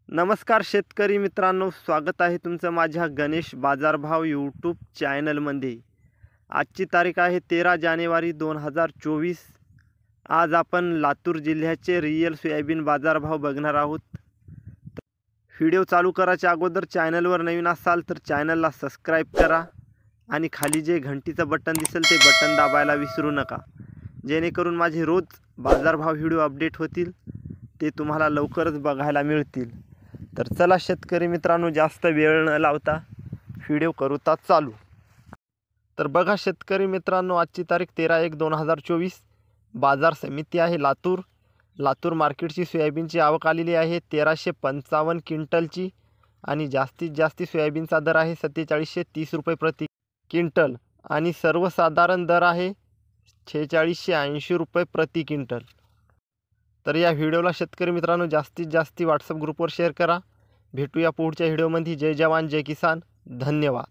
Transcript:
नमस्कार शेतकरी मित्रांनो, स्वागत आहे तुमचं माझ्या गणेश बाजारभाव यूट्यूब चॅनलमध्ये। आजची तारीख आहे 13 जानेवारी 2024। आज आपण लातूर जिल्ह्याचे रिअल सोयाबीन बाजारभाव बघणार आहोत। व्हिडिओ चालू करायच्या अगोदर चॅनलवर नवीन असाल तर चॅनलला सबस्क्राइब करा आणि खाली जे घंटीचं बटन दिसेल ते बटन दाबायला विसरू नका, जेणेकरून माझे रोज बाजारभाव व्हिडिओ अपडेट होतील, ते तुम्हाला लवकरच बघायला मिळतील। तर चला शेतकरी मित्रांनो, जास्त वेळ न लावता व्हिडिओ करूता चालू। तर बघा शेतकरी मित्रांनो, आजची तारीख 13/1/2024। बाजार समिती आहे लातूर। लातूर मार्केटची सोयाबीनची आवक आलेली आहे 1355 क्विंटलची आणि जास्तीत जास्त सोयाबीनचा दर आहे 4730 रुपये प्रति क्विंटल आणि सर्वसाधारण दर आहे 4680 रुपये प्रति क्विंटल। तर या व्हिडिओला शेतकरी मित्रांनो जास्तीत जास्त व्हॉट्सअप ग्रुपवर शेअर करा। भेटूया पुढच्या व्हिडिओमध्ये। जय जवान जय किसान, धन्यवाद।